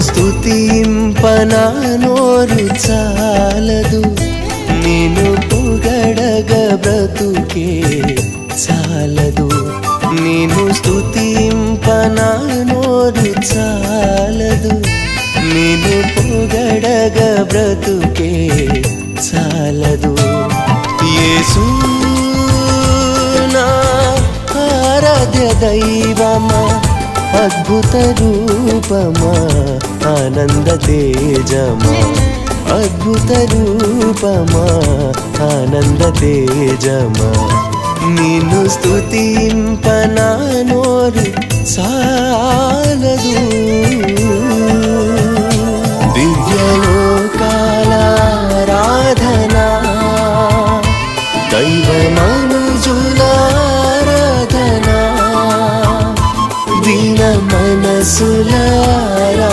స్తుతింపనా నోరు చాలదు, నిన్ను పొగడగ బ్రతుకే చాలదు. నిన్ను స్తుతింపనా నోరు చాలదు, నిన్ను పొగడగ బ్రతుకే చాలదు. యేసు నా ఆరాధ్య దైవమా, అద్భుత రూపమా, ఆనంద తేజమా, అద్భుత రూపమా, ఆనంద తేజమా, నిన్ను స్తుతింపనా నోరు చాలదు.